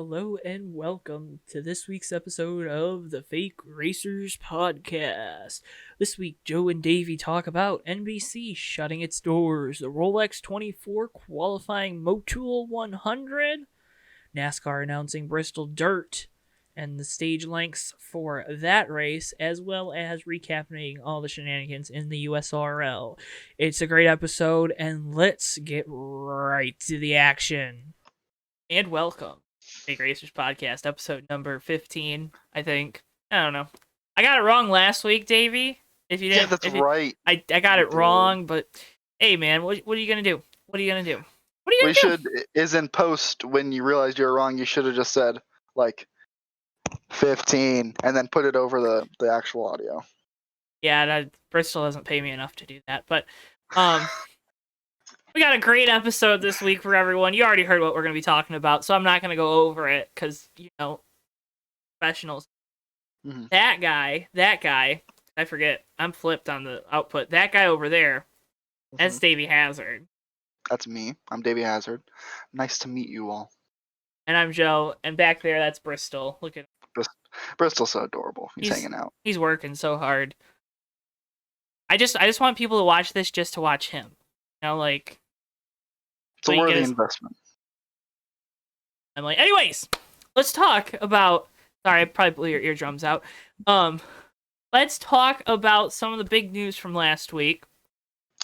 Hello and welcome to this week's episode of the Fake Racers Podcast. This week, Joe and Davey talk about NBC shutting its doors, the Rolex 24 qualifying Motul 100, NASCAR announcing Bristol Dirt, and the stage lengths for that race, as well as recapping all the shenanigans in the USORL. It's a great episode, and let's get right to the action. And welcome. Fake Racers Podcast, episode number 15, I think. I don't know. I got it wrong last week, Davey. If you didn't, right. I got it wrong, but hey, man, what are you gonna do? What are you gonna do? What are you gonna do? Is in post when you realized you were wrong, you should have just said like 15 and then put it over the actual audio. Yeah, Bristol doesn't pay me enough to do that, but we got a great episode this week for everyone. You already heard what we're going to be talking about, so I'm not going to go over it because, professionals. Mm-hmm. That guy, I forget, I'm flipped on the output. That guy over there, that's Davey Hazard. That's me. I'm Davey Hazard. Nice to meet you all. And I'm Joe, and back there, that's Bristol. Look at him. Bristol's so adorable. He's hanging out. He's working so hard. I just want people to watch this just to watch him. It's a worthy investment. I'm like, anyways, let's talk about. Sorry, I probably blew your eardrums out. Let's talk about some of the big news from last week.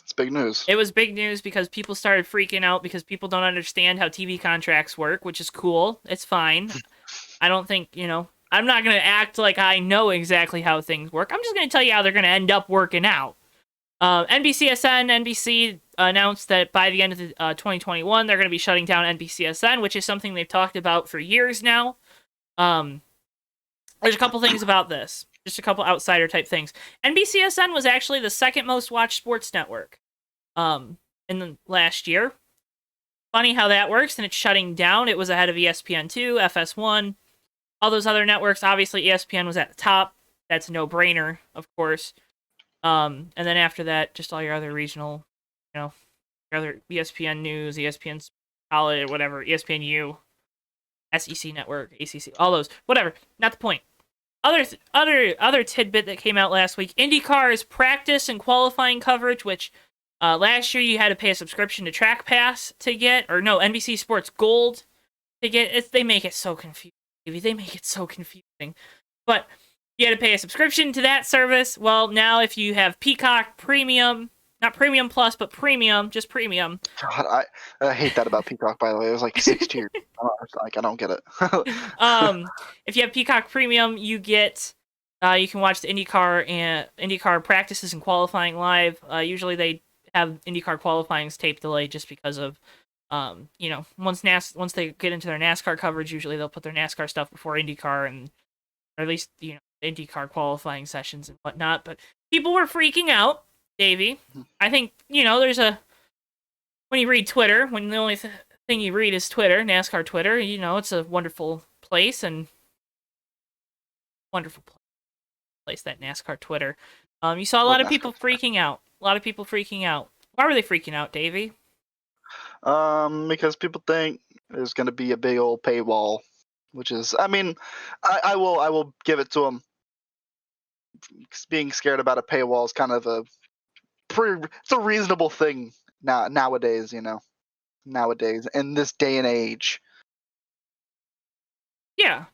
It's big news. It was big news because people started freaking out because people don't understand how TV contracts work, which is cool. It's fine. I don't think, I'm not going to act like I know exactly how things work. I'm just going to tell you how they're going to end up working out. NBC announced that by the end of 2021, they're going to be shutting down NBCSN, which is something they've talked about for years now. There's a couple things about this. Just a couple outsider type things. NBCSN was actually the second most watched sports network in the last year. Funny how that works, and it's shutting down. It was ahead of ESPN2, FS1, all those other networks. Obviously, ESPN was at the top. That's a no-brainer, of course. And then after that, just all your other regional, your other ESPN News, ESPN College, whatever, ESPNU, SEC Network, ACC, all those, whatever. Not the point. Other tidbit that came out last week: IndyCar's practice and qualifying coverage, which last year you had to pay a subscription to Track Pass to get, or no, NBC Sports Gold to get. They make it so confusing. They make it so confusing, but. You had to pay a subscription to that service. Well, now if you have Peacock Premium, not Premium Plus, but Premium, just Premium. God, I hate that about Peacock, by the way. It was like 6 tiers. I don't get it. If you have Peacock Premium, you get, you can watch the IndyCar practices and qualifying live. Usually they have IndyCar qualifying's tape delay just because of, once they get into their NASCAR coverage, usually they'll put their NASCAR stuff before IndyCar or at least, IndyCar qualifying sessions and whatnot, but people were freaking out, Davey. I think, there's when you read Twitter, when the only thing you read is Twitter, NASCAR Twitter, it's a wonderful place, that NASCAR Twitter. You saw a lot of people freaking out. Why were they freaking out, Davey? Because people think there's going to be a big old paywall. Which is, I will give it to them. Being scared about a paywall is kind of it's a reasonable thing nowadays, nowadays in this day and age. Yeah.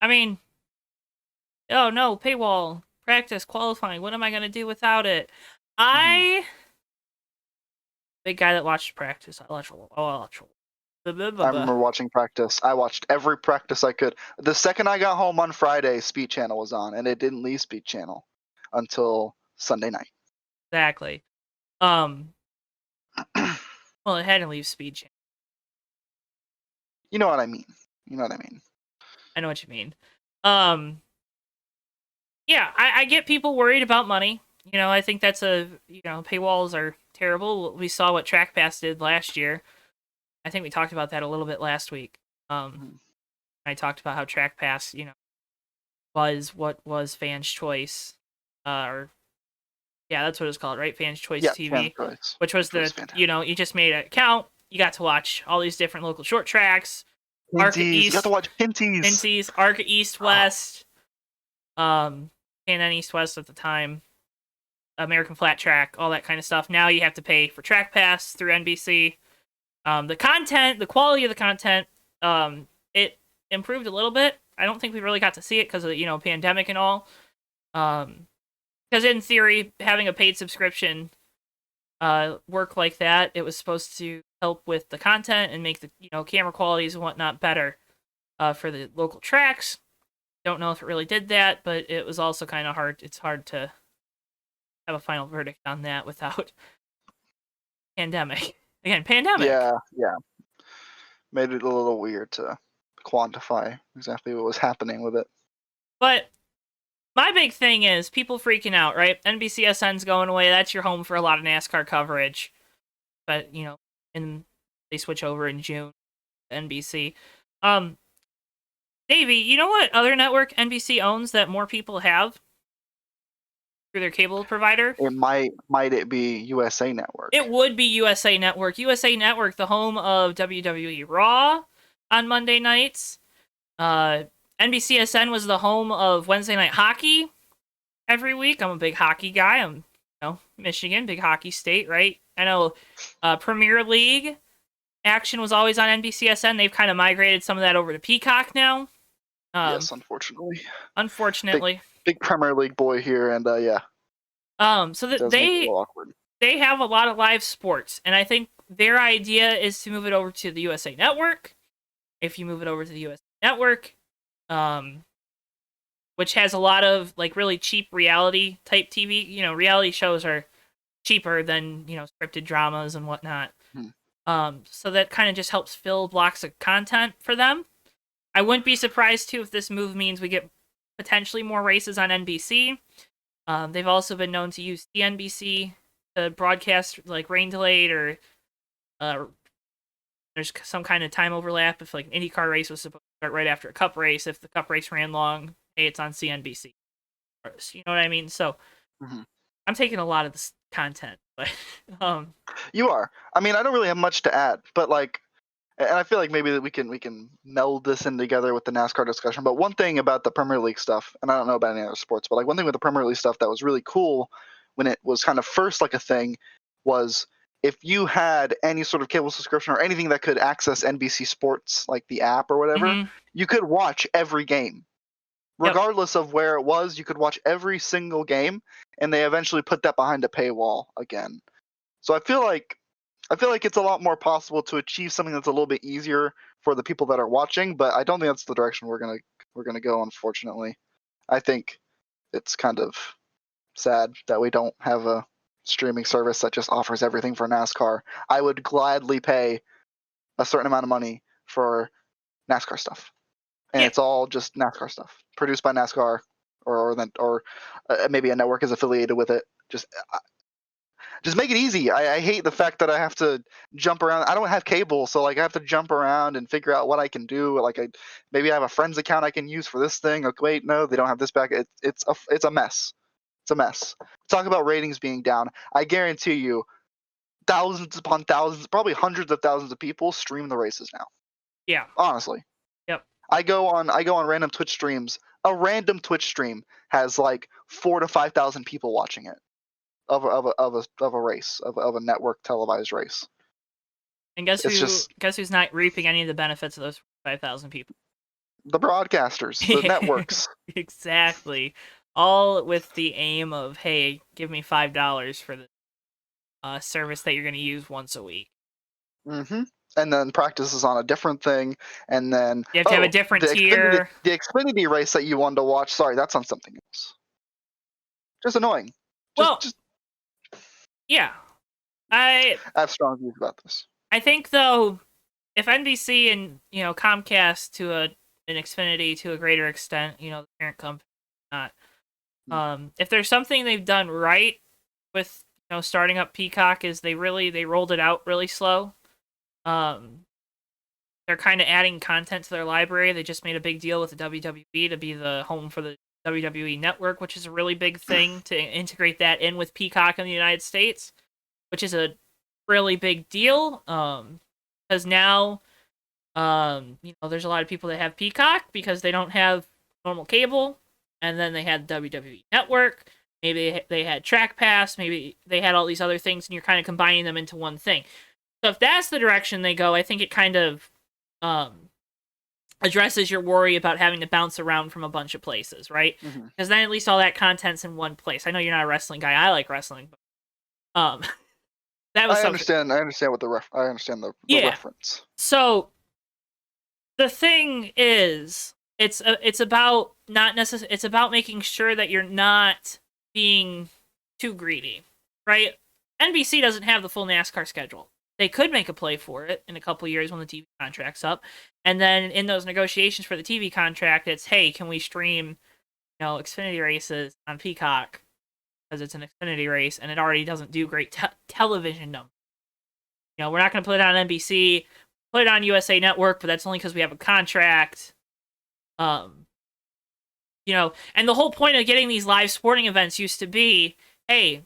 Oh no, paywall, practice, qualifying. What am I gonna do without it? Big guy that watched practice. I watch. I remember watching practice. I watched every practice I could. The second I got home on Friday, Speed Channel was on, and it didn't leave Speed Channel until Sunday night. Exactly. Well, it had to leave Speed Channel. You know what I mean. I know what you mean. Yeah, I get people worried about money. I think that's paywalls are terrible. We saw what Track Pass did last year. I think we talked about that a little bit last week. I talked about how Track Pass, was what was Fans Choice, that's what it's called, right? Fans Choice TV, which was you just made an account, you got to watch all these different local short tracks, Arca Pinties. You have to East, watch Pinties. Pinties, Arca East West, CNN East West at the time, American Flat Track, all that kind of stuff. Now you have to pay for Track Pass through NBC. The content, the quality of the content, it improved a little bit. I don't think we really got to see it because of pandemic and all. Because in theory, having a paid subscription work like that, it was supposed to help with the content and make the camera qualities and whatnot better for the local tracks. Don't know if it really did that, but it was also kind of hard. It's hard to have a final verdict on that without pandemic. Again, pandemic. Yeah. Made it a little weird to quantify exactly what was happening with it. But my big thing is people freaking out, right? NBCSN's going away. That's your home for a lot of NASCAR coverage. But, and they switch over in June to NBC. Davey, you know what other network NBC owns that more people have through their cable provider? It might it be USA Network? It would be USA Network. USA Network, the home of WWE Raw on Monday nights. NBCSN was the home of Wednesday Night Hockey every week. I'm a big hockey guy. I'm, Michigan, big hockey state, right? I know Premier League action was always on NBCSN. They've kind of migrated some of that over to Peacock now. Yes, unfortunately. Unfortunately. Big Premier League boy here, and yeah. So that they have a lot of live sports, and I think their idea is to move it over to the USA Network. If you move it over to the USA Network, which has a lot of like really cheap reality type TV. Reality shows are cheaper than scripted dramas and whatnot. So that kind of just helps fill blocks of content for them. I wouldn't be surprised too if this move means we get potentially more races on NBC. They've also been known to use CNBC to broadcast like rain delayed or there's some kind of time overlap. If like an IndyCar race was supposed to start right after a Cup race, if the Cup race ran long, hey, it's on CNBC. You know what I mean? So I'm taking a lot of this content, but you are. I mean, I don't really have much to add, but like, and I feel like maybe that we can meld this in together with the NASCAR discussion. But one thing about the Premier League stuff, and I don't know about any other sports, but like one thing with the Premier League stuff that was really cool when it was kind of first like a thing was if you had any sort of cable subscription or anything that could access NBC Sports, like the app or whatever, you could watch every game. Regardless of where it was, you could watch every single game, and they eventually put that behind a paywall again. So I feel like it's a lot more possible to achieve something that's a little bit easier for the people that are watching, but I don't think that's the direction we're gonna go, unfortunately. I think it's kind of sad that we don't have a streaming service that just offers everything for NASCAR. I would gladly pay a certain amount of money for NASCAR stuff. And it's all just NASCAR stuff produced by NASCAR or maybe a network is affiliated with it. Just make it easy. I hate the fact that I have to jump around. I don't have cable, so like I have to jump around and figure out what I can do. Like maybe I have a friend's account I can use for this thing. Like, wait, no, they don't have this back. It's a mess. It's a mess. Talk about ratings being down. I guarantee you, thousands upon thousands, probably hundreds of thousands of people stream the races now. Yeah. Honestly. Yep. I go on random Twitch streams. A random Twitch stream has like 4,000 to 5,000 people watching it. Of a race, of a network televised race. And guess who's not reaping any of the benefits of those 5,000 people? The broadcasters, the networks. Exactly. All with the aim of, hey, give me $5 for the service that you're going to use once a week. And then practice is on a different thing, and then you have to have a different tier. The Xfinity race that you wanted to watch, sorry, that's on something else. Just annoying. Yeah. I have strong views about this. I think though, if NBC and Comcast to an Xfinity to a greater extent, the parent company, not. If there's something they've done right with starting up Peacock is they rolled it out really slow. They're kind of adding content to their library. They just made a big deal with the WWE to be the home for the WWE Network, which is a really big thing to integrate that in with Peacock in the United States, which is a really big deal. Because now There's a lot of people that have Peacock because they don't have normal cable, and then they had WWE Network. Maybe they had Track Pass. Maybe they had all these other things, and you're kind of combining them into one thing. So if that's the direction they go, I think it kind of addresses your worry about having to bounce around from a bunch of places, right? Because then at least all that content's in one place. I know you're not a wrestling guy. I like wrestling, but that was I something. understand. I understand what I understand the reference. So the thing is, it's about not necessarily. It's about making sure that you're not being too greedy, right? NBC doesn't have the full NASCAR schedule. They could make a play for it in a couple years when the TV contract's up, and then in those negotiations for the TV contract, it's, hey, can we stream, Xfinity races on Peacock because it's an Xfinity race and it already doesn't do great television numbers. We're not going to put it on NBC, put it on USA Network, but that's only because we have a contract. And the whole point of getting these live sporting events used to be, hey,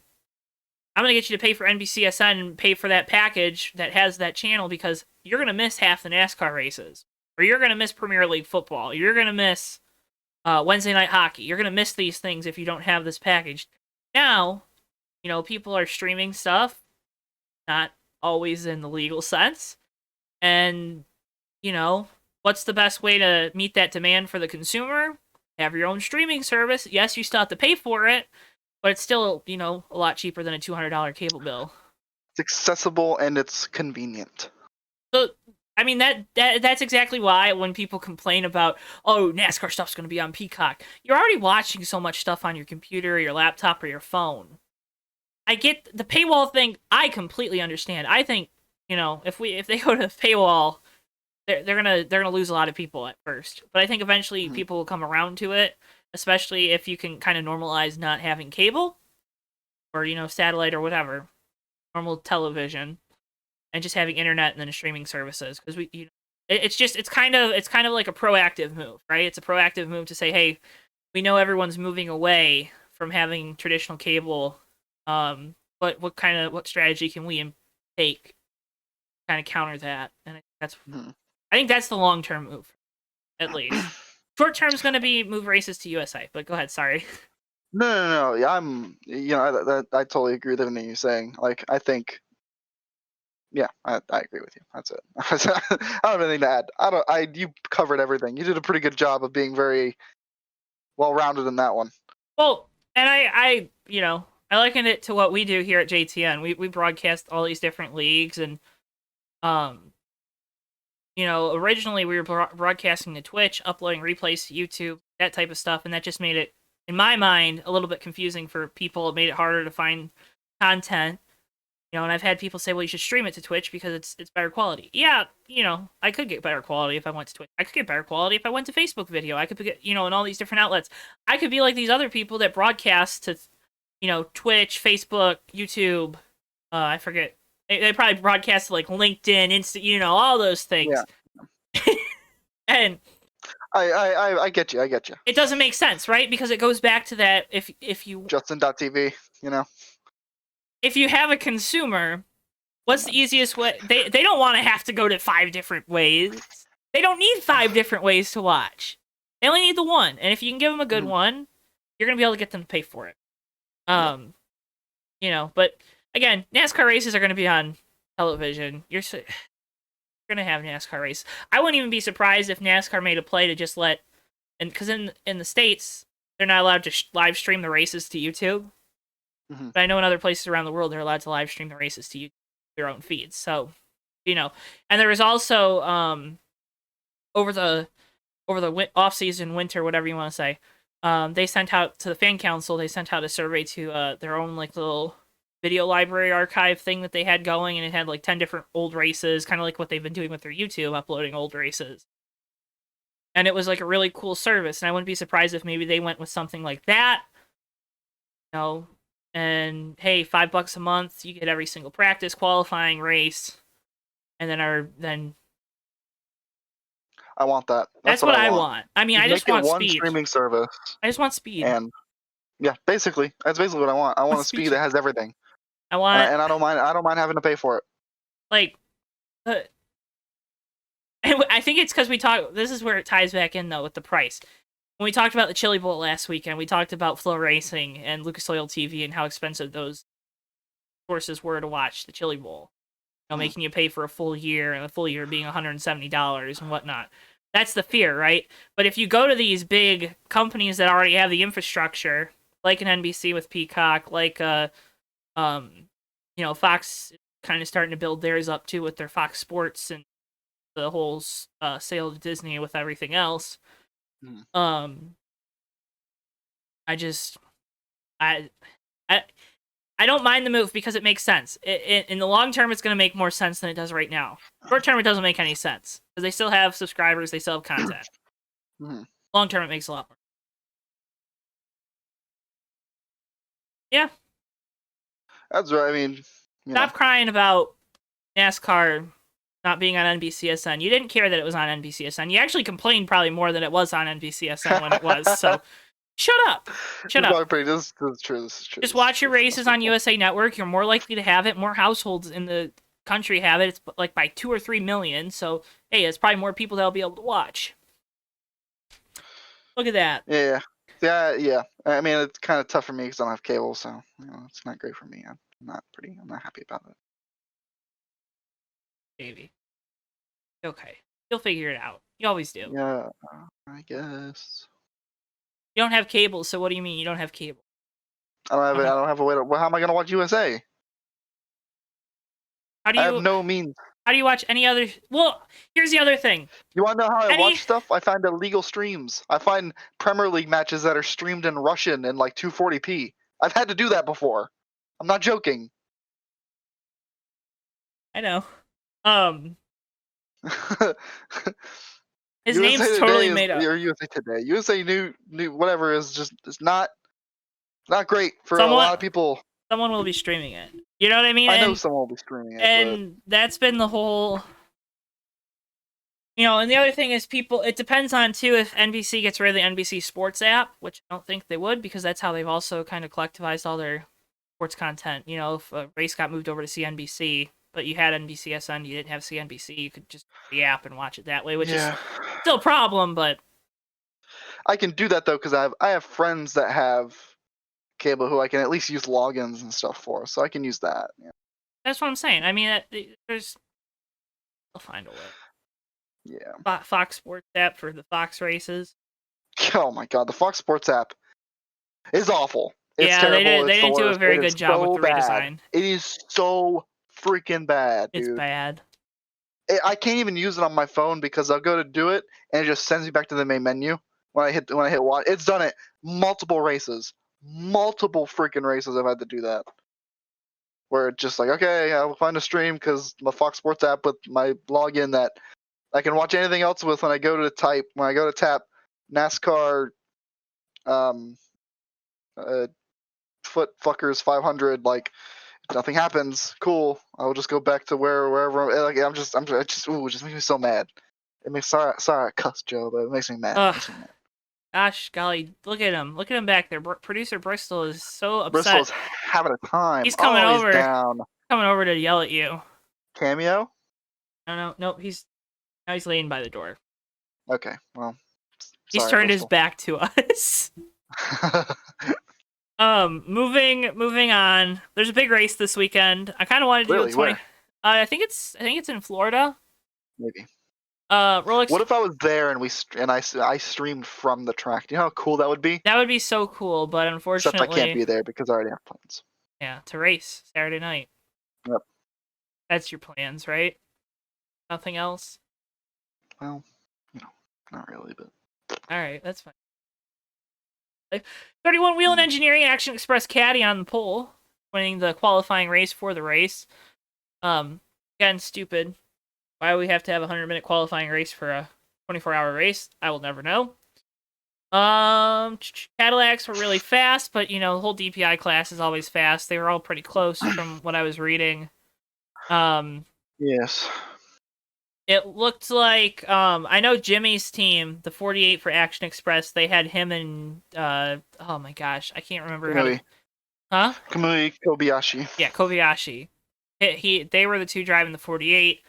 I'm going to get you to pay for NBCSN and pay for that package that has that channel because you're going to miss half the NASCAR races. Or you're going to miss Premier League football. You're going to miss Wednesday night hockey. You're going to miss these things if you don't have this package. Now, people are streaming stuff, not always in the legal sense. And, what's the best way to meet that demand for the consumer? Have your own streaming service. Yes, you still have to pay for it, but it's still, a lot cheaper than a $200 cable bill. It's accessible and it's convenient. So, I mean, that's exactly why when people complain about, oh, NASCAR stuff's going to be on Peacock, you're already watching so much stuff on your computer or your laptop or your phone. I get the paywall thing. I completely understand. I think, if they go to the paywall, they're gonna lose a lot of people at first. But I think eventually people will come around to it, especially if you can kind of normalize not having cable or satellite or whatever, normal television, and just having internet and then streaming services. Because it's kind of like a proactive move, right? It's a proactive move to say, hey, we know everyone's moving away from having traditional cable. But what strategy can we take to kind of counter that? And I think that's the long-term move, at least. Short-term is going to be move races to USA, but go ahead, sorry. No. Yeah, I totally agree with everything you're saying. Like, I think, yeah, I agree with you. That's it. I don't have anything to add. You covered everything. You did a pretty good job of being very well-rounded in that one. Well, and I liken it to what we do here at JTN. We broadcast all these different leagues, and originally we were broadcasting to Twitch, uploading replays to YouTube, that type of stuff, and that just made it, in my mind, a little bit confusing for people. It made it harder to find content. And I've had people say, well, you should stream it to Twitch because it's better quality. Yeah, I could get better quality if I went to Twitch. I could get better quality if I went to Facebook video. I could get, in all these different outlets. I could be like these other people that broadcast to, Twitch, Facebook, YouTube. I forget. They probably broadcast to like LinkedIn, Insta, all those things. Yeah. And I get you. It doesn't make sense, right? Because it goes back to that if you Justin.tv, if you have a consumer, what's the easiest way? They don't want to have to go to 5 different ways. They don't need 5 different ways to watch. They only need the one. And if you can give them a good one, you're going to be able to get them to pay for it. But again, NASCAR races are going to be on television. You're going to have NASCAR races. I wouldn't even be surprised if NASCAR made a play to just let, and because in the States, they're not allowed to live stream the races to YouTube. But I know in other places around the world, they're allowed to live stream the races to their own feeds. So, and there was also over the off-season, winter, whatever you want to say, they sent out to the fan council. They sent out a survey to their own like little video library archive thing that they had going, and it had like 10 different old races, kind of like what they've been doing with their YouTube, uploading old races. And it was like a really cool service, and I wouldn't be surprised if maybe they went with something like that. And hey, $5 a month, you get every single practice, qualifying race, and then I want that. That's what I want. I mean, I just want one speed. Streaming service. I just want speed. And yeah, that's basically what I want. I want a speed that has everything. I want, and I don't mind having to pay for it. Like, And I think it's because this is where it ties back in, though, with the price. When we talked about the Chili Bowl last weekend, we talked about Flow Racing and Lucas Oil TV and how expensive those sources were to watch the Chili Bowl. Making you pay for a full year, and a full year being $170 and whatnot. That's the fear, right? But if you go to these big companies that already have the infrastructure, like an NBC with Peacock, like Fox kind of starting to build theirs up too with their Fox Sports and the whole sale to Disney with everything else. I just I don't mind the move because it makes sense. In the long term, it's going to make more sense than it does right now. Short term, it doesn't make any sense because they still have subscribers, they still have content. Long term, it makes a lot more. Yeah. That's right. I mean, stop crying about NASCAR not being on NBCSN. You didn't care that it was on NBCSN. You actually complained probably more than it was on NBCSN when it was. So shut up. Shut up. This is true. Just watch your races on USA Network. You're more likely to have it. More households in the country have it. It's like by 2 or 3 million. So, hey, it's probably more people that'll be able to watch. Look at that. Yeah. I mean, it's kind of tough for me because I don't have cable, so it's not great for me. I'm not happy about it. Davey. Okay. You'll figure it out. You always do. Yeah, I guess. You don't have cable, so what do you mean you don't have cable? I don't have a way to. Well, how am I gonna watch USA? I have no means. How do you watch any other? Well, here's the other thing. You want to know how I watch stuff? I find illegal streams. I find Premier League matches that are streamed in Russian in like 240p. I've had to do that before. I'm not joking. I know. His USA name's totally made up. Or USA Today. USA New whatever is just it's not great for a lot of people. Someone will be streaming it. You know what I mean? I know someone will be streaming it. And that's been the whole. And the other thing is it depends on too if NBC gets rid of the NBC Sports app, which I don't think they would because that's how they've also kind of collectivized all their sports content. If a race got moved over to CNBC, but you had NBCSN, you didn't have CNBC, you could just the app and watch it that way, which is still a problem, but I can do that though because I have friends that have cable who I can at least use logins and stuff for, so I can use that. Yeah. That's what I'm saying. I mean, I'll find a way. Yeah. Fox Sports app for the Fox races. Oh my god, the Fox Sports app is awful. It's terrible. They didn't do a very good job with the redesign. It is so freaking bad, dude. It's bad. I can't even use it on my phone because I'll go to do it and it just sends me back to the main menu when I hit watch. It's done it multiple freaking races. I've had to do that where it's just like, okay, I'll find a stream because my Fox Sports app with my login that I can watch anything else with when I go to tap NASCAR foot fuckers 500, like nothing happens. Cool. I'll just go back to wherever. Like it just makes me so mad. It makes sorry I cussed Joe, but it makes me mad. Gosh, golly, look at him back there. Producer Bristol is so upset. Bristol's having a time. He's coming over. He's down. Coming over to yell at you. Cameo? No. Nope. He's laying by the door. Okay, well. He's turned his back to us. Moving on. There's a big race this weekend. I kind of wanted to do a 20. I think it's in Florida. Maybe. Rolex. What if I was there and I streamed from the track? Do you know how cool that would be? That would be so cool, but unfortunately, except I can't be there because I already have plans. Yeah, to race Saturday night. Yep. That's your plans, right? Nothing else. Well, not really, but. All right, that's fine. 31 Wheel and Engineering Action Express Caddy on the pole, winning the qualifying race for the race. Again, stupid. Why do we have to have a 100-minute qualifying race for a 24-hour race? I will never know. Cadillacs were really fast, but the whole DPI class is always fast. They were all pretty close from what I was reading. Yes. It looked like I know Jimmy's team, the 48 for Action Express. They had him and oh my gosh, I can't remember Kamui Kobayashi. Yeah, Kobayashi. They were the two driving the 48.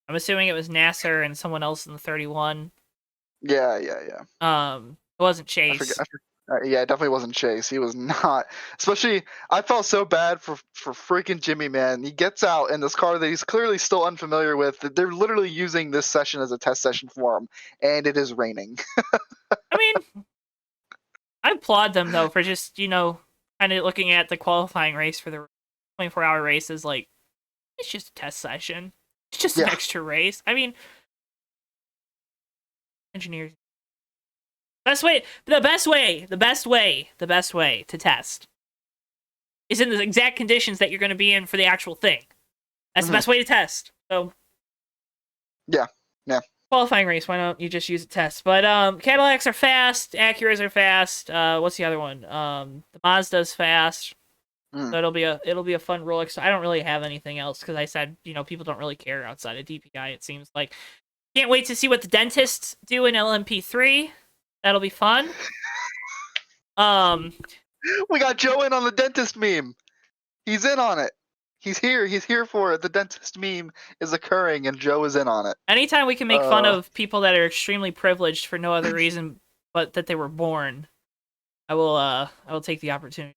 I'm assuming it was Nasser and someone else in the 31. Yeah. It wasn't Chase. Yeah, it definitely wasn't Chase. He was not. Especially, I felt so bad for freaking Jimmy, man. He gets out in this car that he's clearly still unfamiliar with. They're literally using this session as a test session for him, and it is raining. I mean, I applaud them though for just kind of looking at the qualifying race for the 24-hour race as like it's just a test session. It's just an extra race. I mean, engineers. The best way to test is in the exact conditions that you're going to be in for the actual thing. That's the best way to test. So, yeah. Qualifying race, why don't you just use a test? But Cadillacs are fast, Acuras are fast. What's the other one? The Mazda's fast. So it'll be a fun Rolex. I don't really have anything else because I said people don't really care outside of DPI. It seems like. Can't wait to see what the dentists do in LMP3. That'll be fun. We got Joe in on the dentist meme. He's in on it. He's here. He's here for it. The dentist meme is occurring, and Joe is in on it. Anytime we can make fun of people that are extremely privileged for no other reason but that they were born, I will take the opportunity.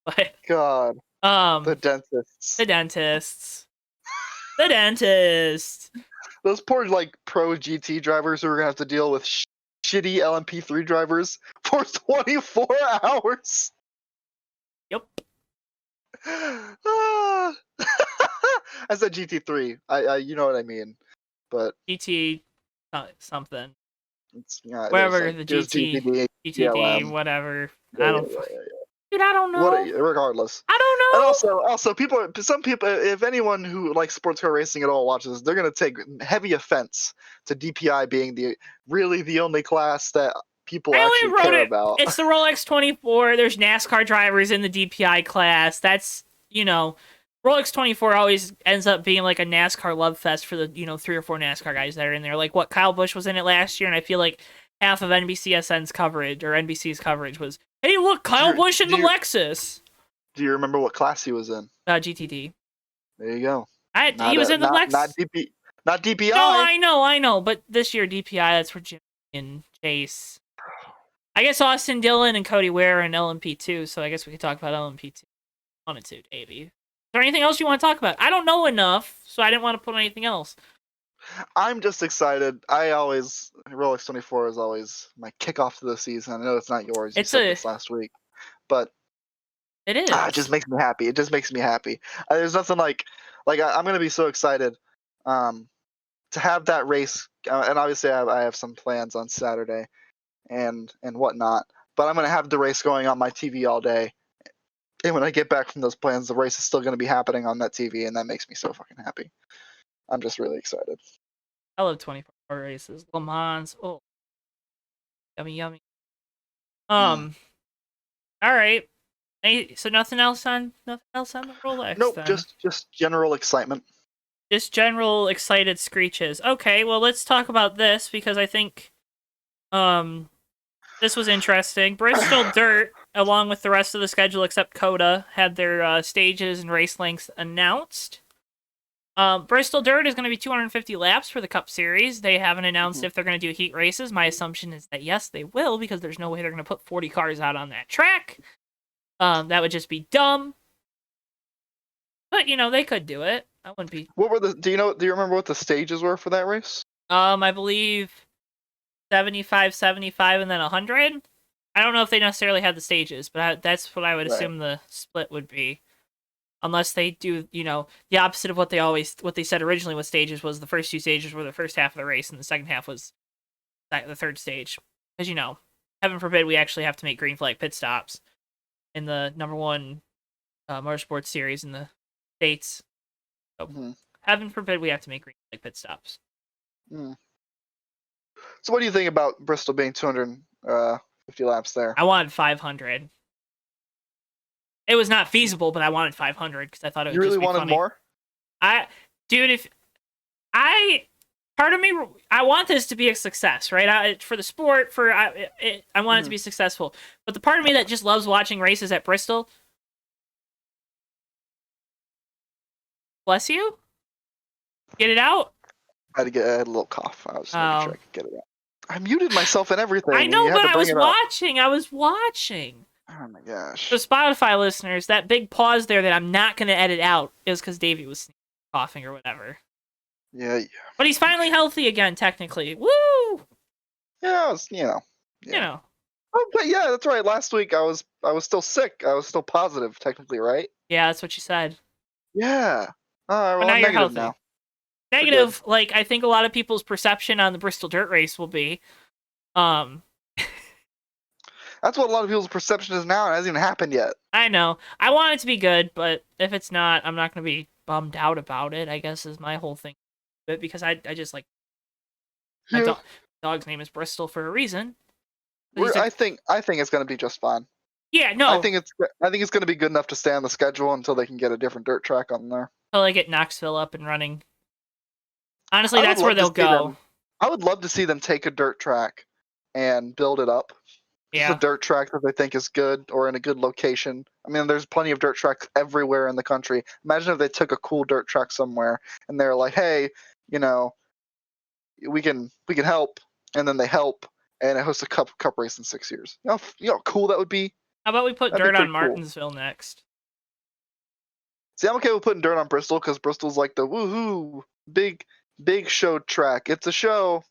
But God, the dentists. Those poor pro GT drivers who are gonna have to deal with shitty LMP3 drivers for 24 hours. Yep. I said GT3. I you know what I mean, but GT something. It's whatever the GTD, whatever. Yeah. Dude, I don't know. Regardless. I don't know. And also, some people, if anyone who likes sports car racing at all watches, they're going to take heavy offense to DPI being the only class that people actually care about. It's the Rolex 24. There's NASCAR drivers in the DPI class. That's, Rolex 24 always ends up being like a NASCAR love fest for the, 3 or 4 NASCAR guys that are in there. Like what Kyle Busch was in it last year, and I feel like half of NBCSN's coverage or NBC's coverage was, hey, look, Kyle Busch in the Lexus. Do you remember what class he was in? GTD. There you go. He was in the Lexus. Not DPI. No, I know. But this year, DPI, that's where Jimmy and Chase. I guess Austin Dillon and Cody Ware are in LMP2, so I guess we could talk about LMP2. Wanted to, Davey. Is there anything else you want to talk about? I don't know enough, so I didn't want to put anything else. I'm just excited. Rolex 24 is always my kickoff to the season. I know it's not yours. You said this last week, but it is. It just makes me happy. It just makes me happy. There's nothing like I'm gonna be so excited to have that race. And obviously, I have some plans on Saturday and whatnot. But I'm gonna have the race going on my TV all day. And when I get back from those plans, the race is still gonna be happening on that TV, and that makes me so fucking happy. I'm just really excited. I love 24-hour races. Le Mans. Oh, yummy. All right. So nothing else on the Rolex? Nope. Then? Just general excitement. Just general excited screeches. Okay. Well, let's talk about this because I think this was interesting. Bristol Dirt, along with the rest of the schedule except COTA, had their stages and race lengths announced. Bristol Dirt is going to be 250 laps for the Cup Series. They haven't announced if they're going to do heat races. My assumption is that yes, they will, because there's no way they're going to put 40 cars out on that track. That would just be dumb. But they could do it. That wouldn't be. What were do you remember what the stages were for that race? I believe 75, 75, and then 100. I don't know if they necessarily had the stages, but that's what I would assume the split would be. Unless they do, the opposite of what they said originally with stages was the first 2 stages were the first half of the race and the second half was the third stage. Because, heaven forbid we actually have to make green flag pit stops in the number 1 motorsports series in the States. So, heaven forbid we have to make green flag pit stops. So what do you think about Bristol being 250 laps there? I wanted 500. It was not feasible, but I wanted 500 because I thought it would just be funny. You really wanted more? Part of me, I want this to be a success, right? For the sport, I want it to be successful. But the part of me that just loves watching races at Bristol, bless you, get it out. I had a little cough. I was just making sure Oh. I could get it out. I muted myself and everything. I and know, you had but to I bring was it up. watching. I was watching. Oh my gosh. For Spotify listeners, that big pause there that I'm not going to edit out is because Davey was coughing or whatever. Yeah. But he's finally healthy again, technically. Woo! Yeah, I was, Yeah. You know. Oh, but yeah, that's right. Last week I was still sick. I was still positive, technically, right? Yeah, that's what you said. Yeah. All right. But Well, now I'm you're negative healthy. now. Negative, like, I think a lot of people's perception on the Bristol Dirt race will be. That's what a lot of people's perception is now. It hasn't even happened yet. I know. I want it to be good, but if it's not, I'm not going to be bummed out about it, I guess is my whole thing. But because I just like my dog's name is Bristol for a reason. I think it's gonna be just fine. Yeah, no. I think it's gonna be good enough to stay on the schedule until they can get a different dirt track on there. Until they get Knoxville up and running. Honestly, that's where they'll go. I would love to see them take a dirt track and build it up. Just a dirt track that they think is good or in a good location. I mean, there's plenty of dirt tracks everywhere in the country. Imagine if they took a cool dirt track somewhere and they're like, hey, we can help, and then they help, and it hosts a cup race in 6 years. You know how cool that would be? How about we put That'd dirt be on pretty Martinsville next? See, I'm okay with putting dirt on Bristol because Bristol's like the woohoo big show track. It's a show.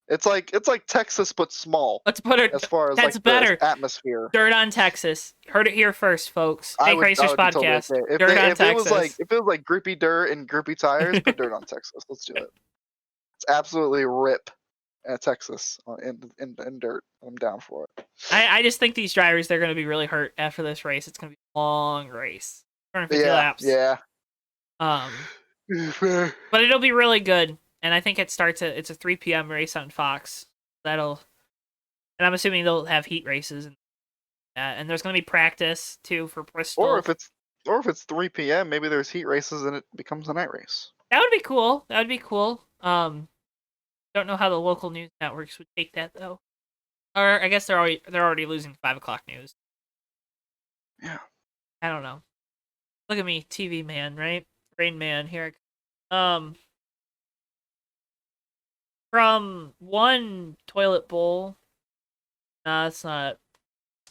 It's like Texas but small. Let's put it as far as that's like better. The atmosphere. Dirt on Texas. Heard it here first, folks. I Fake Racers would be totally podcast. okay. Dirt on Texas. If it was like groupie dirt and groupie tires, put dirt on Texas. Let's do it. It's absolutely rip at Texas in dirt. I'm down for it. I just think these drivers, they're going to be really hurt after this race. It's going to be a long race. 250 laps. Yeah. But it'll be really good. And I think it's a 3 p.m. race on Fox. And I'm assuming they'll have heat races and there's going to be practice too for Bristol. Or if it's 3 p.m., maybe there's heat races and it becomes a night race. That would be cool. Don't know how the local news networks would take that though. Or I guess they're already losing 5 o'clock news. Yeah. I don't know. Look at me, TV man, right? Rain Man here. From one toilet bowl. Nah, it's not.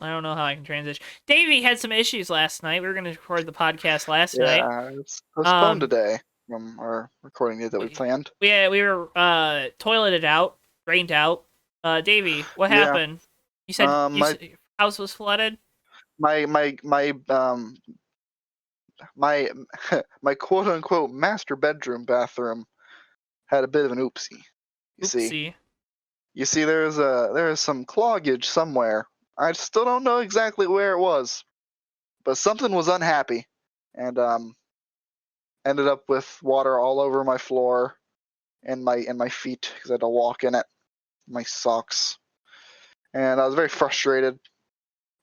I don't know how I can transition. Davey had some issues last night. We were going to record the podcast last night. Yeah, it's postponed today from our recording day that we planned. Yeah, we were toileted out, rained out. Davey, what happened? You said your house was flooded? My quote unquote master bedroom bathroom had a bit of an oopsie. You see, there is some cloggage somewhere. I still don't know exactly where it was, but something was unhappy, and ended up with water all over my floor and my feet because I had to walk in it, my socks, and I was very frustrated.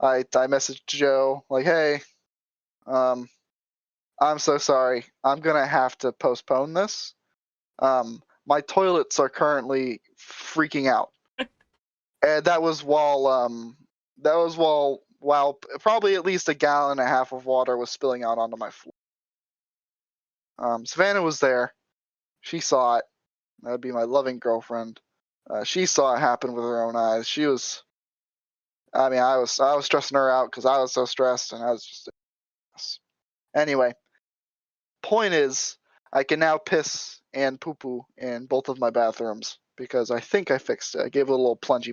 I messaged Joe like, hey, I'm so sorry. I'm gonna have to postpone this. My toilets are currently freaking out, and that was while probably at least a gallon and a half of water was spilling out onto my floor. Savannah was there. She saw it. That would be my loving girlfriend. She saw it happen with her own eyes. I was stressing her out because I was so stressed, and I was just. Anyway, point is, I can now piss and poo-poo in both of my bathrooms because I think I fixed it. I gave it a little plunge,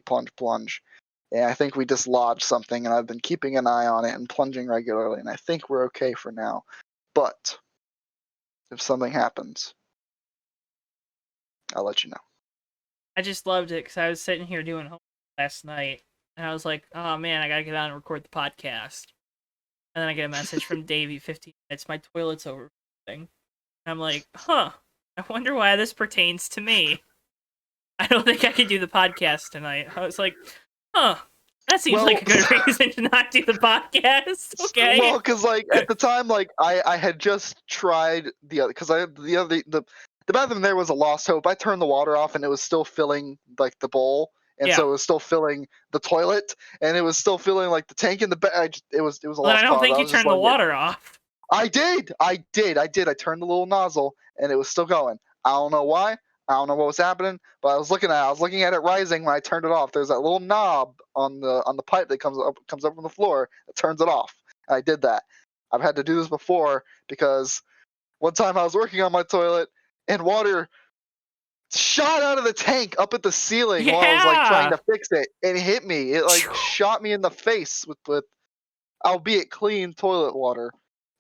and I think we dislodged something, and I've been keeping an eye on it and plunging regularly, and I think we're okay for now. But if something happens, I'll let you know. I just loved it because I was sitting here doing homework last night, and I was like, oh man, I gotta get on and record the podcast. And then I get a message from Davey, 15 minutes, my toilet's overflowing. And I'm like, I wonder why this pertains to me. I don't think I can do the podcast tonight. I was like, that seems like a good reason to not do the podcast. Okay. Well, because like at the time, like I had just tried the bathroom there was a lost hope. I turned the water off and it was still filling like the bowl, and so it was still filling the toilet, and it was still filling like the tank in the bag. It was a lost cause. I don't think you turned the water off. I did. I turned the little nozzle and it was still going. I don't know why. I don't know what was happening, but I was looking at it rising when I turned it off. There's that little knob on the pipe that comes up from the floor that turns it off. And I did that. I've had to do this before because one time I was working on my toilet and water shot out of the tank up at the ceiling while I was like trying Yeah. to fix it and hit me. It like shot me in the face with albeit clean toilet water.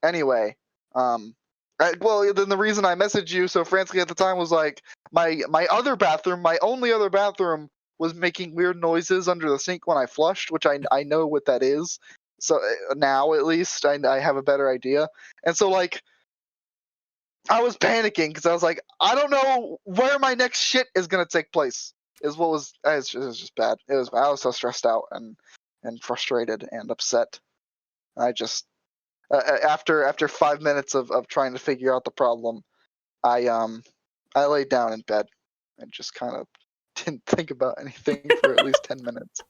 Anyway, well, then the reason I messaged you so frantically at the time was like my other bathroom, my only other bathroom, was making weird noises under the sink when I flushed, which I know what that is. So now at least I have a better idea. And so like I was panicking because I was like, I don't know where my next shit is gonna take place. It was just bad. I was so stressed out and frustrated and upset. I just after 5 minutes of trying to figure out the problem, I laid down in bed and just kind of didn't think about anything for at least 10 minutes.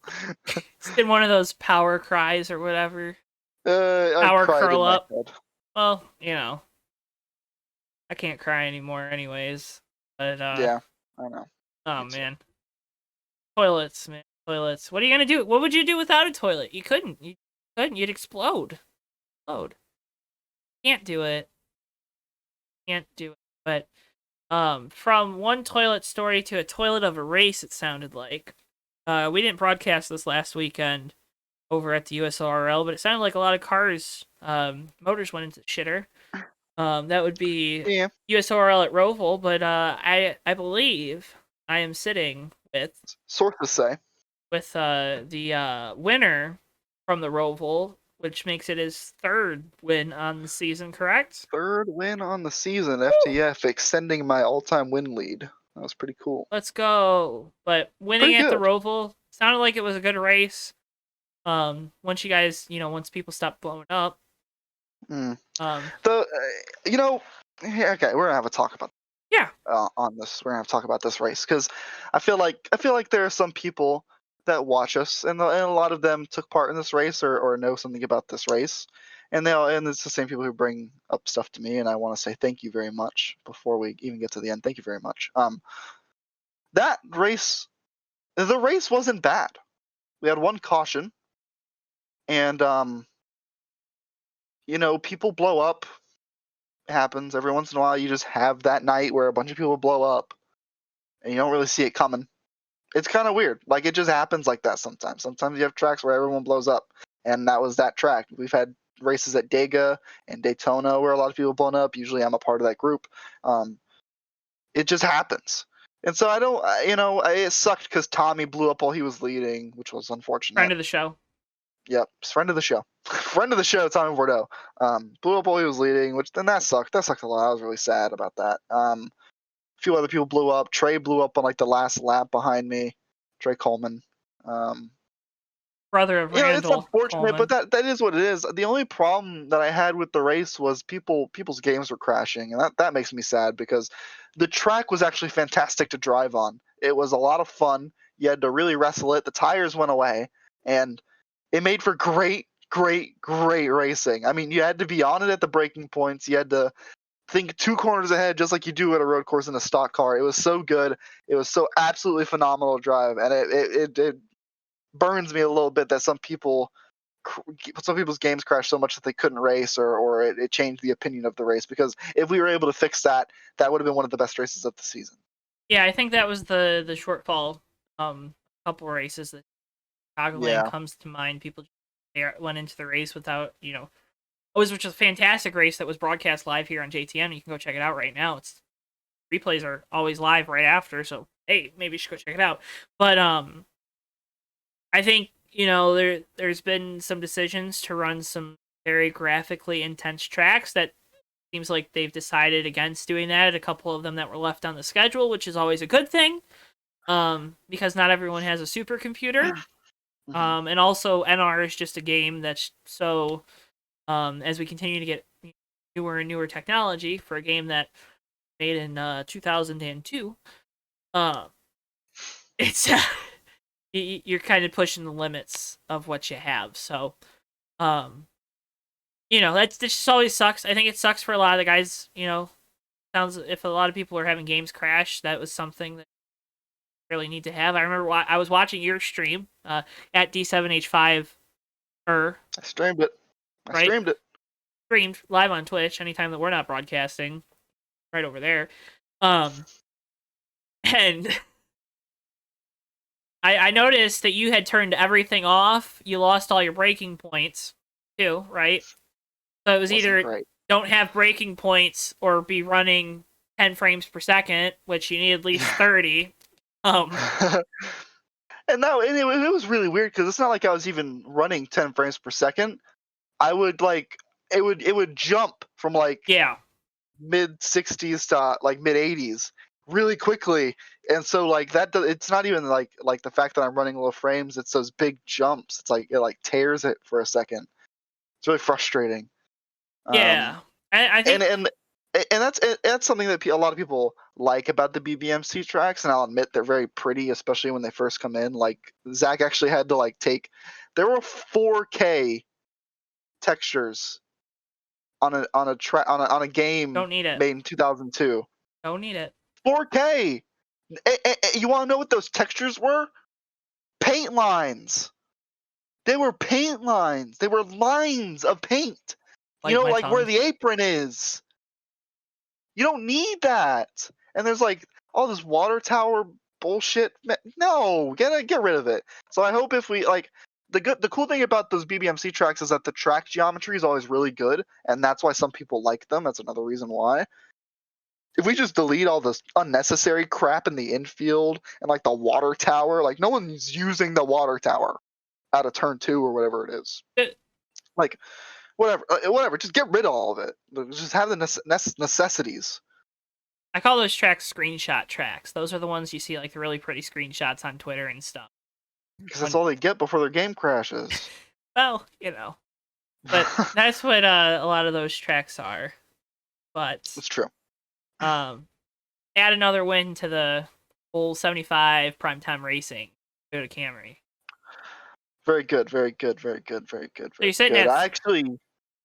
It's been one of those power cries or whatever. I Power cried curl in my up. bed. Well, I can't cry anymore anyways. But Yeah, I know. oh man. Toilets, man. Toilets. What are you gonna do? What would you do without a toilet? You couldn't. You couldn't. You'd explode. Can't do it. But from one toilet story to a toilet of a race, it sounded like. We didn't broadcast this last weekend over at the USORL, but it sounded like a lot of cars, motors went into the shitter. That would be USORL at Roval, but I believe I am sitting with sources say the winner from the Roval, which makes it his third win on the season, correct? Third win on the season, FTF, extending my all-time win lead. That was pretty cool. Let's go. But winning at the Roval sounded like it was a good race. Once you guys, once people stop blowing up. Okay, we're gonna have a talk about. Yeah. On this, we're gonna have to talk about this race because I feel like there are some people that watch us, and a lot of them took part in this race or know something about this race, and it's the same people who bring up stuff to me, and I want to say thank you very much before we even get to the end. Thank you very much. That race, the race wasn't bad. We had one caution, and people blow up. It happens every once in a while. You just have that night where a bunch of people blow up, and you don't really see it coming. It's kind of weird. Like, it just happens like that sometimes. Sometimes you have tracks where everyone blows up, and that was that track. We've had races at Dega and Daytona where a lot of people blown up. Usually I'm a part of that group. It just happens. And so I don't, it sucked because Tommy blew up while he was leading, which was unfortunate. Friend of the show. Yep, friend of the show. Friend of the show, Tommy Bordeaux. Blew up while he was leading, which then that sucked. That sucked a lot. I was really sad about that. A few other people blew up. Trey blew up on like the last lap behind me. Trey Coleman. Brother of Randall. It's unfortunate, Coleman. but that is what it is. The only problem that I had with the race was people's games were crashing, and that makes me sad because the track was actually fantastic to drive on. It was a lot of fun. You had to really wrestle it. The tires went away, and it made for great racing. I mean, you had to be on it at the braking points. You had to think 2 corners ahead, just like you do at a road course in a stock car. It was so good. It was so absolutely phenomenal to drive, and it burns me a little bit that some people's games crashed so much that they couldn't race, or it changed the opinion of the race. Because if we were able to fix that, that would have been one of the best races of the season. Yeah, I think that was the shortfall. A couple races that Chicagoland comes to mind. People went into the race without, which was a fantastic race that was broadcast live here on JTN. You can go check it out right now. Replays are always live right after, so hey, maybe you should go check it out. But I think there's been some decisions to run some very graphically intense tracks that seems like they've decided against doing that. A couple of them that were left on the schedule, which is always a good thing, because not everyone has a supercomputer. And also NR is just a game that's so, as we continue to get newer and newer technology for a game that made in 2002, it's you're kind of pushing the limits of what you have. So, that just always sucks. I think it sucks for a lot of the guys, if a lot of people are having games crash, that was something that you really need to have. I remember I was watching your stream at D7H5 I streamed it. Right? Streamed live on Twitch anytime that we're not broadcasting, right over there. And I noticed that you had turned everything off. You lost all your breaking points too, right? So it was either great. Don't have breaking points or be running 10 frames per second, which you need at least 30. And no, it was really weird because it's not like I was even running 10 frames per second. I would it would jump from mid 60s to mid 80s really quickly, and so it's not even like the fact that I'm running low frames. It's those big jumps. It's it tears it for a second. It's really frustrating. Yeah, I think, and that's something that a lot of people like about the BBMC tracks, and I'll admit they're very pretty, especially when they first come in. Like Zach actually had to there were 4K textures on a game don't need it. made in 2002. Don't need it. 4K. You want to know what those textures were? Paint lines. They were paint lines. They were lines of paint. Where the apron is. You don't need that. And there's all this water tower bullshit. No, get rid of it. So I hope if we the cool thing about those BBMC tracks is that the track geometry is always really good, and that's why some people like them. That's another reason why. If we just delete all this unnecessary crap in the infield and the water tower, no one's using the water tower out of turn 2 or whatever it is. Whatever, just get rid of all of it. Just have the necessities. I call those tracks screenshot tracks. Those are the ones you see the really pretty screenshots on Twitter and stuff. Because that's all they get before their game crashes. Well, but that's what a lot of those tracks are. But it's true. Add another win to the whole 75 primetime racing. Go to Camry. Very good, very good, very good, very good. So you're sitting at... I actually,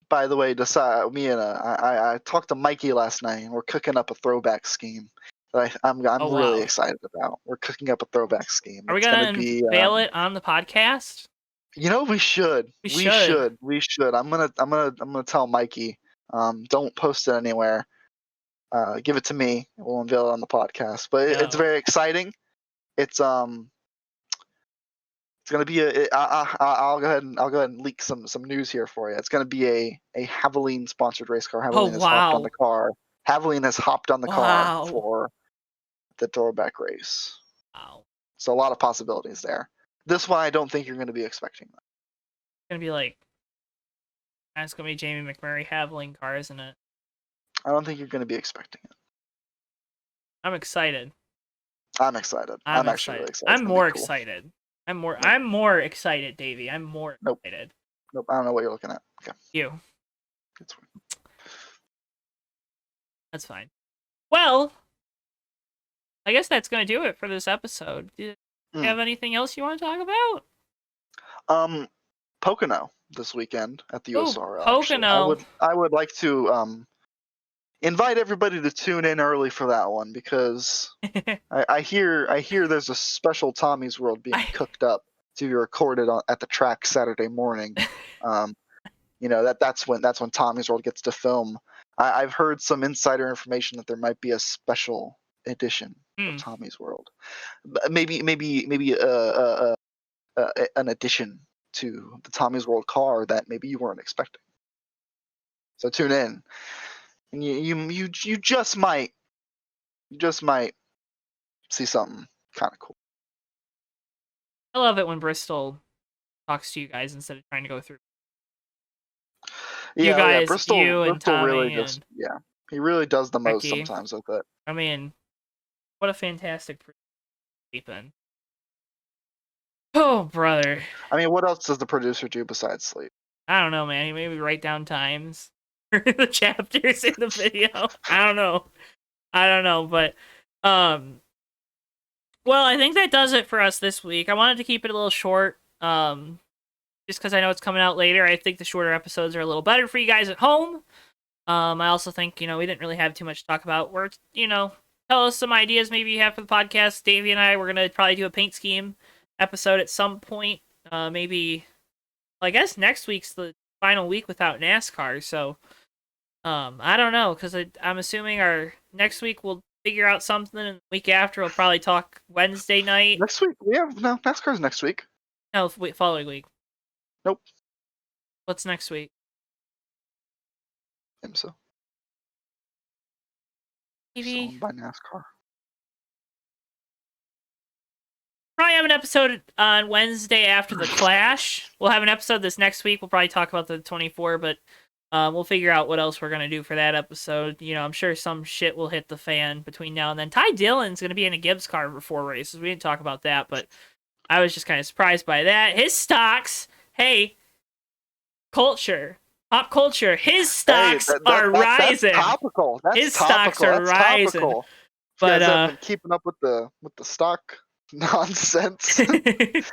by the way, I talked to Mikey last night, and we're cooking up a throwback scheme that I'm really excited about. We're cooking up a throwback scheme. Are we gonna unveil it on the podcast? We should. We should. I'm gonna tell Mikey. Don't post it anywhere. Give it to me. We'll unveil it on the podcast. But it's very exciting. It's gonna be I'll go ahead and leak some news here for you. It's gonna be a Havoline sponsored race car. Havoline has hopped on the car. Havoline has hopped on the car for the throwback race. Wow. So a lot of possibilities there. This one I don't think you're gonna be expecting that. It's gonna be that's gonna be Jamie McMurray Havoline car, isn't it? I don't think you're gonna be expecting it. I'm excited. I'm excited. I'm actually really excited. I'm more excited. I'm more excited, Davey. I'm more excited. Nope. I don't know what you're looking at. Okay. You. That's fine. Well, I guess that's gonna do it for this episode. Do you have anything else you want to talk about? Pocono this weekend at the USORL. Pocono. I would like to invite everybody to tune in early for that one, because I hear there's a special Tommy's World being cooked up to be recorded at the track Saturday morning. That's when Tommy's World gets to film. I've heard some insider information that there might be a special edition of Tommy's World, maybe an addition to the Tommy's World car that maybe you weren't expecting. So tune in, and you just might see something kind of cool. I love it when Bristol talks to you guys instead of trying to go through. Yeah, you guys, Bristol, you and Tommy, really just, he really does the most Ricky. Sometimes with it. I mean, what a fantastic sleeping. Oh, brother. I mean, what else does the producer do besides sleep? I don't know, man. He maybe write down times for the chapters in the video. I don't know, but well, I think that does it for us this week. I wanted to keep it a little short, just because I know it's coming out later. I think the shorter episodes are a little better for you guys at home. I also think, we didn't really have too much to talk about. Tell us some ideas maybe you have for the podcast. Davey and I, we're going to probably do a paint scheme episode at some point. Maybe, well, I guess next week's the final week without NASCAR. So, I don't know, because I'm assuming our next week we'll figure out something, and the week after we'll probably talk Wednesday night. Next week we have no NASCAR's next week. No, following week. Nope. What's next week? IMSA. Maybe Owned by NASCAR. probably have an episode on Wednesday after the Clash. We'll have an episode this next week. We'll probably talk about the 24, but we'll figure out what else we're going to do for that episode. I'm sure some shit will hit the fan between now and then. Ty Dillon's going to be in a Gibbs car for 4 races. We didn't talk about that, but I was just kind of surprised by that. His stocks, hey, pop culture, his stocks are rising. That's topical. His stocks are rising. Topical. But I've been keeping up with the stock nonsense. A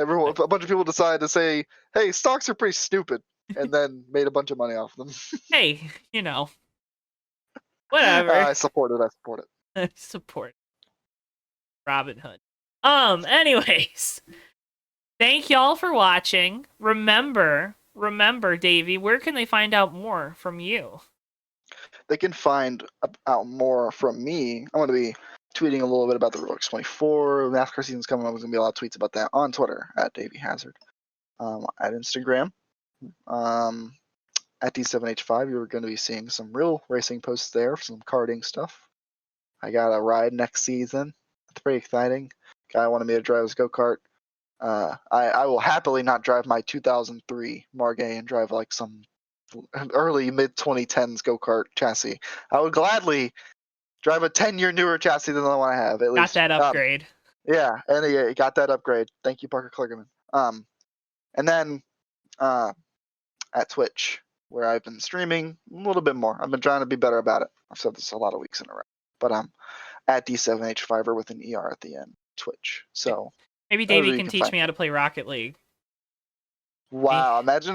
bunch of people decided to say, "Hey, stocks are pretty stupid," and then made a bunch of money off them. Hey, whatever. I support it. Support Robin Hood. Anyways, thank y'all for watching. Remember, Davey, where can they find out more from you? They can find out more from me. I'm going to be tweeting a little bit about the Rolex 24. NASCAR season's coming up. There's going to be a lot of tweets about that on Twitter at Davey Hazard. At Instagram, at D7H5, you're going to be seeing some real racing posts there, some karting stuff. I got a ride next season. It's pretty exciting. Guy wanted me to drive his go-kart. I will happily not drive my 2003 Margay and drive like some early mid-2010s go-kart chassis. I would gladly drive a 10-year newer chassis than the one I have. At least got that upgrade. Yeah, and he got that upgrade. Thank you, Parker Kligerman. And then at Twitch, where I've been streaming a little bit more. I've been trying to be better about it. I've said this a lot of weeks in a row. But at D7H5 with an ER at the end, Twitch. So maybe Davey can teach me how to play Rocket League. Wow! Imagine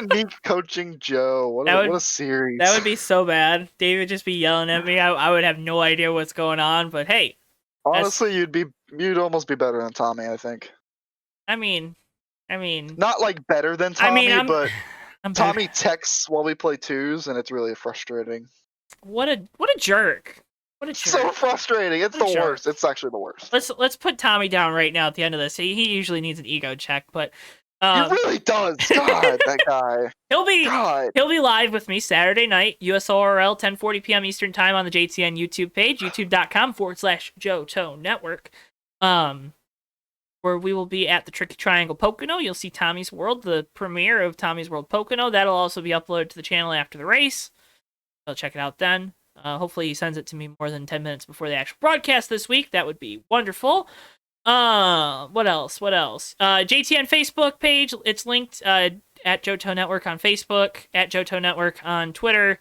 me coaching Joe. What a series! That would be so bad. Davey would just be yelling at me. I would have no idea what's going on. But hey, honestly, you'd almost be better than Tommy. I think. I mean, not like better than Tommy, but I'm Tommy texts while we play twos, and it's really frustrating. What a jerk! What a jerk! So frustrating. It's the worst. It's actually the worst. Let's put Tommy down right now at the end of this. He usually needs an ego check, but he really does. God, that guy. He'll be live with me Saturday night, USORL, 10:40 p.m. Eastern Time on the JTN YouTube page, youtube.com/JoeTowNetwork. Where we will be at the Tricky Triangle Pocono. You'll see Tommy's World, the premiere of Tommy's World Pocono. That'll also be uploaded to the channel after the race. So check it out then. Hopefully he sends it to me more than 10 minutes before the actual broadcast this week. That would be wonderful. What else? JTN Facebook page. It's linked at JoeTowNetwork on Facebook, at JoeTowNetwork on Twitter.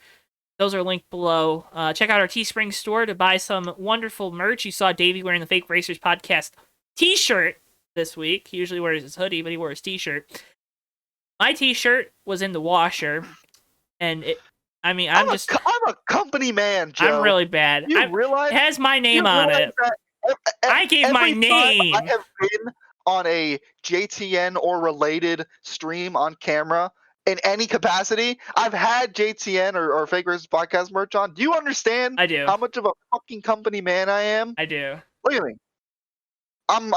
Those are linked below. Check out our Teespring store to buy some wonderful merch. You saw Davey wearing the Fake Racers Podcast t-shirt this week. He usually wears his hoodie, but he wore his t-shirt. My t-shirt was in the washer, and I'm a company man, Joe. I'm really bad. Realize it has my name on it. I gave my name. I have been on a JTN or related stream on camera in any capacity. I've had JTN or Fake Racers Podcast merch on. Do you understand? I do. How much of a fucking company man I am? I do. Look at me. I'm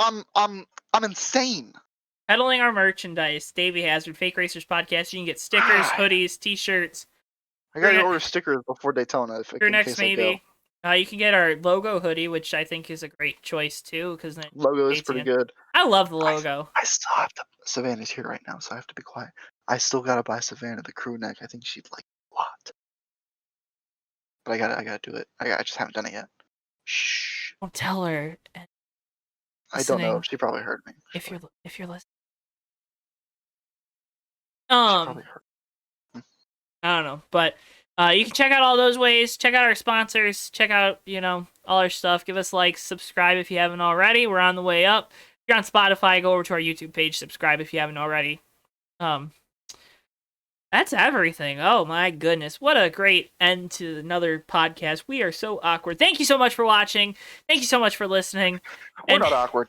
insane. Peddling our merchandise, Davey Hazard, Fake Racers Podcast. You can get stickers, hoodies, t-shirts. I gotta order stickers before Daytona. Next, maybe. You can get our logo hoodie, which I think is a great choice too, because logo is pretty good. I love the logo. I still have to. Savannah's here right now, so I have to be quiet. I still gotta buy Savannah the crew neck. I think she'd like it a lot. But I gotta do it. I just haven't done it yet. Shh. Don't tell her. I don't know. She probably heard me. If you're listening. She probably heard. I don't know, but you can check out all those ways. Check out our sponsors. Check out, all our stuff. Give us likes, subscribe if you haven't already. We're on the way up. If you're on Spotify, go over to our YouTube page, subscribe if you haven't already. That's That's everything. Oh my goodness. What a great end to another podcast. We are so awkward. Thank you so much for watching. Thank you so much for listening. We're And not awkward.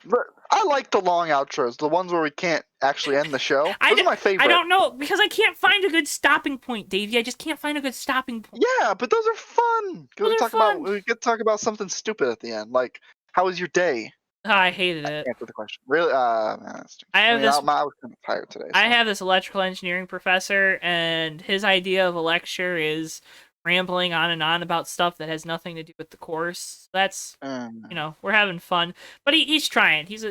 I like the long outros, the ones where we can't actually end the show. Those are my favorite. I don't know, because I can't find a good stopping point, Davey. I just can't find a good stopping point. Yeah, but those are fun. Those We are talk fun. about we get to talk about something stupid at the end, like how was your day? Oh, I hated it. Answer the question. Really? Man, that's I was kind of tired today. So. I have this electrical engineering professor, and his idea of a lecture is rambling on and on about stuff that has nothing to do with the course. That's we're having fun, but he's trying. He's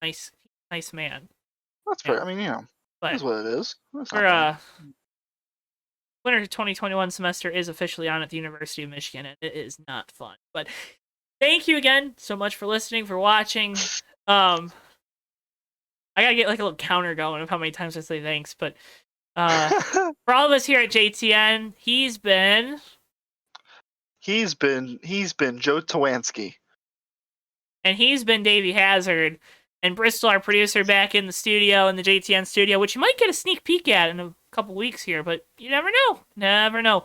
nice man. That's fair. I mean, but that's what it is. We're winter 2021 semester is officially on at the University of Michigan, and it is not fun. But thank you again so much for listening, for watching. I gotta get like a little counter going of how many times I say thanks, but for all of us here at JTN, he's been Joe Towansky. And he's been Davey Hazard. And Bristol, our producer, back in the studio, in the JTN studio, which you might get a sneak peek at in a couple weeks here, but you never know. Never know.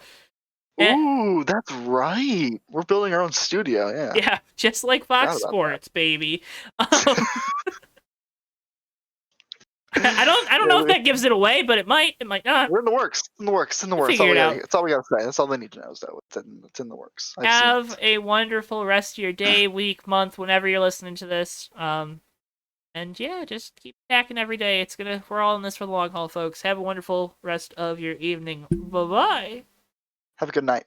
Ooh, that's right. We're building our own studio, yeah. Yeah, just like Fox Sports, baby. I don't know if that gives it away, but it might not. We're in the works. Figure it out. That's all we gotta say. That's all they need to know is that it's in the works. Have a wonderful rest of your day, week, month, whenever you're listening to this. And yeah, just keep attacking every day. We're all in this for the long haul, folks. Have a wonderful rest of your evening. Bye-bye. Have a good night.